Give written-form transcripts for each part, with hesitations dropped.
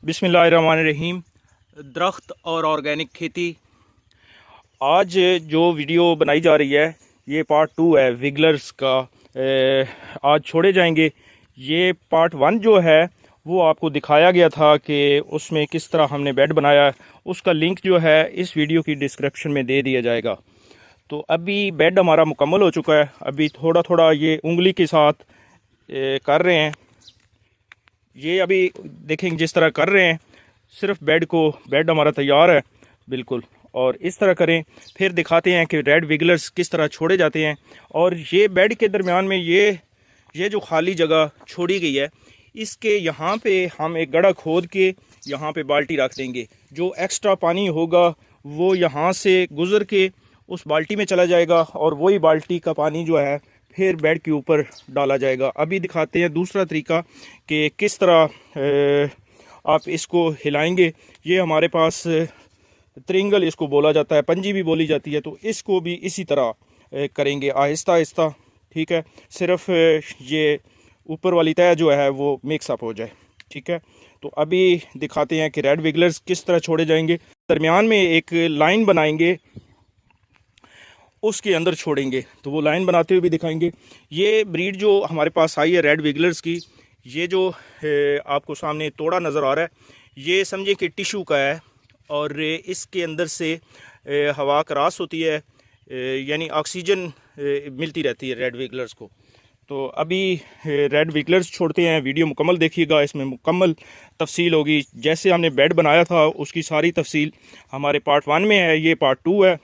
बिस्मिल्लाहिर्रहमानिर्रहीम। दरख्त और ऑर्गेनिक खेती। आज जो वीडियो बनाई जा रही है ये पार्ट 2 है विगलर्स का। आज छोड़े जाएंगे। ये पार्ट 1 जो है वो आपको दिखाया गया था कि उसमें किस तरह हमने बेड बनाया है। उसका लिंक जो है इस वीडियो की डिस्क्रिप्शन में दे दिया जाएगा। तो अभी बेड हमारा मुकम्मल हो चुका है। अभी थोड़ा थोड़ा ये उंगली के साथ कर रहे हैं। ये अभी देखेंगे जिस तरह कर रहे हैं। सिर्फ बेड हमारा तैयार है बिल्कुल। और इस तरह करें, फिर दिखाते हैं कि रेड विगलर्स किस तरह छोड़े जाते हैं। और ये बेड के दरमियान में ये जो खाली जगह छोड़ी गई है, इसके यहाँ पे हम एक गड्ढा खोद के यहाँ पे बाल्टी रख देंगे। जो एक्स्ट्रा पानी होगा वो यहाँ से गुज़र के उस बाल्टी में चला जाएगा और वही बाल्टी का पानी जो है फिर बेड के ऊपर डाला जाएगा। अभी दिखाते हैं दूसरा तरीका कि किस तरह आप इसको हिलाएंगे। ये हमारे पास त्रिंगल इसको बोला जाता है, पंजी भी बोली जाती है। तो इसको भी इसी तरह करेंगे आहिस्ता आहिस्ता, ठीक है। सिर्फ ये ऊपर वाली तय जो है वो मिक्सअप हो जाए, ठीक है। तो अभी दिखाते हैं कि रेड विगलर्स किस तरह छोड़े जाएंगे। दरमियान में एक लाइन बनाएंगे, उसके अंदर छोड़ेंगे। तो वो लाइन बनाते हुए भी दिखाएंगे। ये ब्रीड जो हमारे पास आई है रेड विगलर्स की, ये जो आपको सामने तोड़ा नज़र आ रहा है, ये समझे कि टिशू का है और इसके अंदर से हवा क्रॉस होती है, यानी ऑक्सीजन मिलती रहती है रेड विगलर्स को। तो अभी रेड विगलर्स छोड़ते हैं। वीडियो मुकम्मल देखिएगा, इसमें मुकम्मल तफसील होगी। जैसे हमने बेड बनाया था उसकी सारी तफसील हमारे पार्ट 1 में है, ये पार्ट 2 है।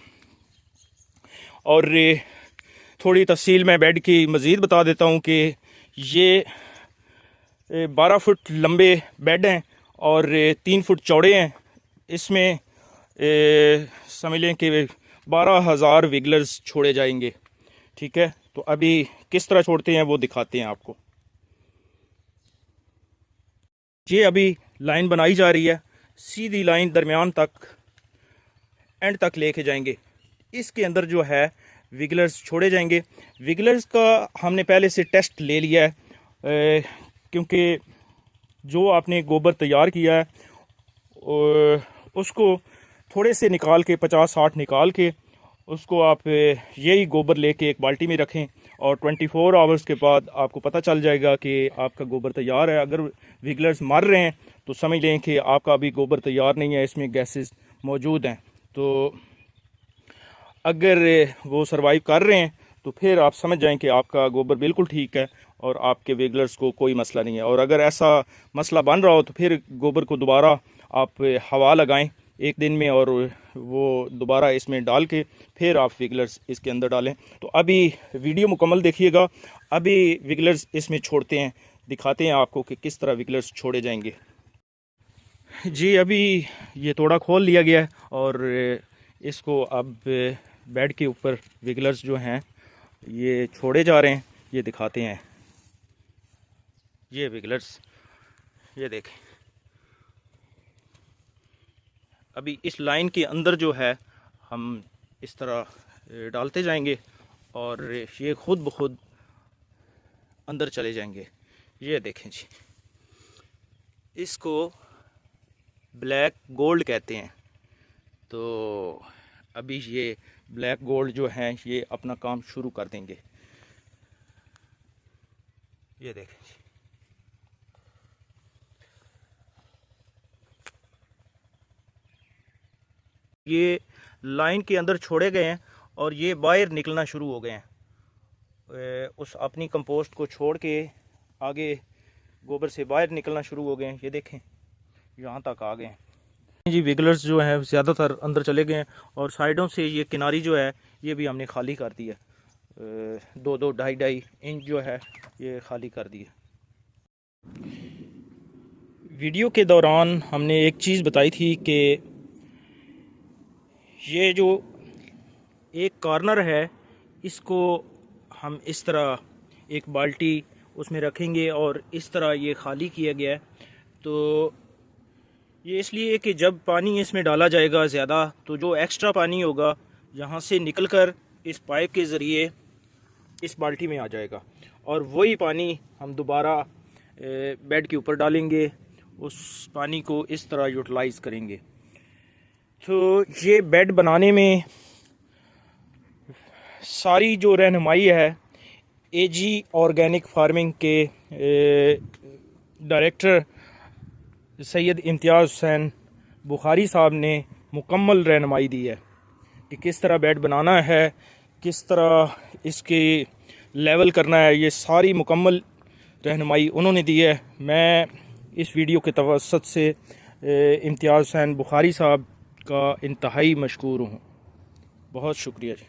और थोड़ी तफसील मैं बेड की मज़ीद बता देता हूँ कि ये 12 फुट लंबे बेड हैं और 3 फुट चौड़े हैं। इसमें समझ लें कि 12,000 विगलर्स छोड़े जाएंगे, ठीक है। तो अभी किस तरह छोड़ते हैं वो दिखाते हैं आपको। ये अभी लाइन बनाई जा रही है, सीधी लाइन दरमियान तक एंड तक लेके जाएंगे। इसके अंदर जो है विगलर्स छोड़े जाएंगे। विगलर्स का हमने पहले से टेस्ट ले लिया है, क्योंकि जो आपने गोबर तैयार किया है उसको थोड़े से निकाल के 50-60 निकाल के उसको आप यही गोबर लेके एक बाल्टी में रखें और 24 आवर्स के बाद आपको पता चल जाएगा कि आपका गोबर तैयार है। अगर विगलर्स मर रहे हैं तो समझ लें कि आपका अभी गोबर तैयार नहीं है, इसमें गैसेस मौजूद हैं। तो अगर वो सरवाइव कर रहे हैं तो फिर आप समझ जाएं कि आपका गोबर बिल्कुल ठीक है और आपके विगलर्स को कोई मसला नहीं है। और अगर ऐसा मसला बन रहा हो तो फिर गोबर को दोबारा आप हवा लगाएं एक दिन में और वो दोबारा इसमें डाल के फिर आप विगलर्स इसके अंदर डालें। तो अभी वीडियो मुकम्मल देखिएगा। अभी विगलर्स इसमें छोड़ते हैं, दिखाते हैं आपको कि किस तरह विगलर्स छोड़े जाएंगे। जी अभी ये तोड़ा खोल लिया गया है और इसको अब बेड के ऊपर विगलर्स जो हैं ये छोड़े जा रहे हैं। ये दिखाते हैं, ये विगलर्स, ये देखें। अभी इस लाइन के अंदर जो है हम इस तरह डालते जाएंगे और ये खुद ब खुद अंदर चले जाएंगे। ये देखें जी, इसको ब्लैक गोल्ड कहते हैं। तो अभी ये ब्लैक गोल्ड जो हैं ये अपना काम शुरू कर देंगे। ये देखें जी, ये लाइन के अंदर छोड़े गए हैं और ये बाहर निकलना शुरू हो गए हैं। उस अपनी कंपोस्ट को छोड़ के आगे गोबर से बाहर निकलना शुरू हो गए हैं। ये देखें यहाँ तक आ गए हैं जी। विगलर्स जो हैं ज़्यादातर अंदर चले गए हैं और साइडों से ये किनारी जो है ये भी हमने खाली कर दी है। 2-2, 2.5 इंच जो है ये खाली कर दी है। वीडियो के दौरान हमने एक चीज़ बताई थी कि ये जो एक कॉर्नर है इसको हम इस तरह एक बाल्टी उसमें रखेंगे और इस तरह ये खाली किया गया है। तो ये इसलिए कि जब पानी इसमें डाला जाएगा ज़्यादा तो जो एक्स्ट्रा पानी होगा यहाँ से निकलकर इस पाइप के ज़रिए इस बाल्टी में आ जाएगा और वही पानी हम दोबारा बेड के ऊपर डालेंगे उस पानी को इस तरह यूटिलाइज़ करेंगे। तो ये बेड बनाने में सारी जो रहनुमाई है एजी ऑर्गेनिक फार्मिंग के डायरेक्टर सैयद इम्तियाज़ हुसैन बुखारी साहब ने मुकम्मल रहनुमाई दी है कि किस तरह बेड बनाना है, किस तरह इसके लेवल करना है। ये सारी मुकम्मल रहनुमाई उन्होंने दी है। मैं इस वीडियो के तवस्सुत से इम्तियाज़ हुसैन बुखारी साहब का इंतहाई मशकूर हूँ। बहुत शुक्रिया जी।